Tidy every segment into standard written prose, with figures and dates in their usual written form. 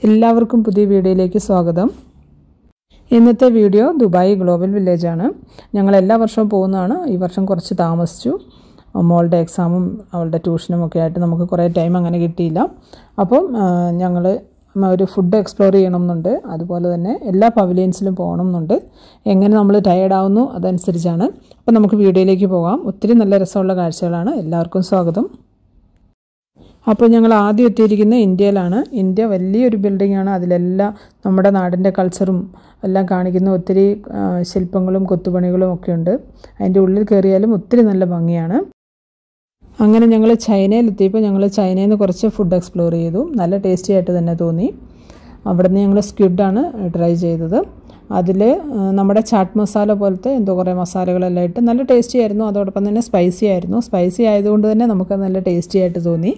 എല്ലാവർക്കും പുതിയ വീഡിയോയിലേക്ക് സ്വാഗതം. ഇന്നത്തെ വീഡിയോ ദുബായ് ഗ്ലോബൽ വില്ലേജ് ആണ്. ഞങ്ങൾ എല്ലാ വർഷവും പോകുന്നതാണ്. ഈ വർഷം കുറച്ച് താമസിച്ചു. മോളുടെ എക്സാമും അവളുടെ ട്യൂഷനും ഒക്കെ ആയിട്ട് നമുക്ക് കുറേ ടൈം അങ്ങനെ കിട്ടിയില്ല. അപ്പം ഞങ്ങൾ ഒരു ഫുഡ് എക്സ്പ്ലോർ ചെയ്യണമെന്നുണ്ട്. അതുപോലെ തന്നെ എല്ലാ പവലിയൻസിലും പോകണമെന്നുണ്ട്. എങ്ങനെ നമ്മൾ ടയേർഡ് ആവുന്നു അതനുസരിച്ചാണ്. അപ്പം നമുക്ക് വീഡിയോയിലേക്ക് പോകാം. ഒത്തിരി നല്ല രസമുള്ള കാഴ്ചകളാണ്. എല്ലാവർക്കും സ്വാഗതം. അപ്പോൾ ഞങ്ങൾ ആദ്യം എത്തിയിരിക്കുന്നത് ഇന്ത്യയിലാണ്. ഇന്ത്യ വലിയൊരു ബിൽഡിങ്ങാണ്. അതിലെല്ലാം നമ്മുടെ നാടിൻ്റെ കൾച്ചറും എല്ലാം കാണിക്കുന്ന ഒത്തിരി ശില്പങ്ങളും കൊത്തുപണികളും ഒക്കെ ഉണ്ട്. അതിൻ്റെ ഉള്ളിൽ കയറിയാലും ഒത്തിരി നല്ല ഭംഗിയാണ്. അങ്ങനെ ഞങ്ങൾ ചൈനയിലെത്തിയപ്പോൾ ഞങ്ങൾ ചൈനയിൽ നിന്ന് കുറച്ച് ഫുഡ് എക്സ്പ്ലോർ ചെയ്തു. നല്ല ടേസ്റ്റി ആയിട്ട് തന്നെ തോന്നി. അവിടെ നിന്ന് ഞങ്ങൾ സ്ക്വിഡാണ് ട്രൈ ചെയ്തത്. അതിൽ നമ്മുടെ ചാട്ട് മസാല പോലത്തെ എന്തോ കുറേ മസാലകളെല്ലാം ഇട്ട് നല്ല ടേസ്റ്റി ആയിരുന്നു. അതോടൊപ്പം തന്നെ സ്പൈസി ആയിരുന്നു. സ്പൈസി ആയതുകൊണ്ട് തന്നെ നമുക്ക് നല്ല ടേസ്റ്റി ആയിട്ട് തോന്നി.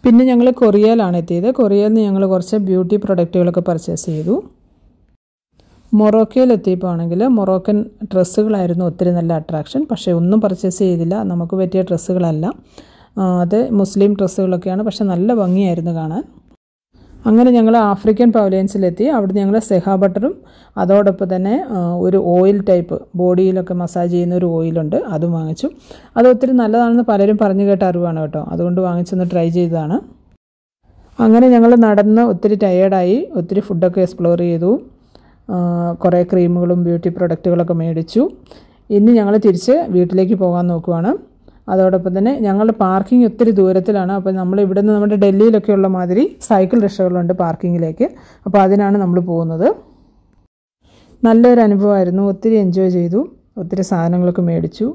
പിന്നെ ഞങ്ങൾ കൊറിയയിലാണ് എത്തിയത്. കൊറിയയിൽ നിന്ന് ഞങ്ങൾ കുറച്ച് ബ്യൂട്ടി പ്രൊഡക്റ്റുകളൊക്കെ പർച്ചേസ് ചെയ്തു. മൊറോക്കോയിൽ എത്തിയപ്പോൾ ആണെങ്കിൽ മൊറോക്കൻ ഡ്രസ്സുകളായിരുന്നു ഒത്തിരി നല്ല അട്രാക്ഷൻ. പക്ഷേ ഒന്നും പർച്ചേസ് ചെയ്തില്ല. നമുക്ക് പറ്റിയ ഡ്രസ്സുകളല്ല. അത് മുസ്ലിം ഡ്രസ്സുകളൊക്കെയാണ്. പക്ഷേ നല്ല ഭംഗിയായിരുന്നു കാണാൻ. അങ്ങനെ ഞങ്ങൾ ആഫ്രിക്കൻ പവലിയൻസിലെത്തി. അവിടെ ഞങ്ങൾ സെഹാ ബട്ടറും അതോടൊപ്പം തന്നെ ഒരു ഓയിൽ ടൈപ്പ് ബോഡിയിലൊക്കെ മസാജ് ചെയ്യുന്ന ഒരു ഓയിലുണ്ട്, അതും വാങ്ങിച്ചു. അത് ഒത്തിരി നല്ലതാണെന്ന് പലരും പറഞ്ഞു കേട്ട അറിവാണ് കേട്ടോ. അതുകൊണ്ട് വാങ്ങിച്ചൊന്ന് ട്രൈ ചെയ്തതാണ്. അങ്ങനെ ഞങ്ങൾ നടന്ന് ഒത്തിരി ടയേർഡായി. ഒത്തിരി ഫുഡൊക്കെ എക്സ്പ്ലോർ ചെയ്തു. കുറേ ക്രീമുകളും ബ്യൂട്ടി പ്രൊഡക്റ്റുകളൊക്കെ മേടിച്ചു. ഇനി ഞങ്ങൾ തിരിച്ച് വീട്ടിലേക്ക് പോകാൻ നോക്കുവാണ്. അതോടൊപ്പം തന്നെ ഞങ്ങളുടെ പാർക്കിംഗ് ഒത്തിരി ദൂരത്തിലാണ്. അപ്പോൾ നമ്മൾ ഇവിടെ നിന്ന് നമ്മുടെ ഡൽഹിയിലൊക്കെ ഉള്ള മാതിരി സൈക്കിൾ റിക്ഷകളുണ്ട് പാർക്കിങ്ങിലേക്ക്. അപ്പോൾ അതിനാണ് നമ്മൾ പോകുന്നത്. നല്ലൊരു അനുഭവമായിരുന്നു. ഒത്തിരി എൻജോയ് ചെയ്തു. ഒത്തിരി സാധനങ്ങളൊക്കെ മേടിച്ചു.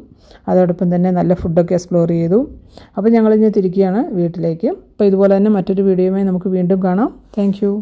അതോടൊപ്പം തന്നെ നല്ല ഫുഡൊക്കെ എക്സ്പ്ലോർ ചെയ്തു. അപ്പോൾ ഞങ്ങളിനി തിരിക്കുകയാണ് വീട്ടിലേക്ക്. അപ്പോൾ ഇതുപോലെ തന്നെ മറ്റൊരു വീഡിയോയുമായി നമുക്ക് വീണ്ടും കാണാം. Thank you.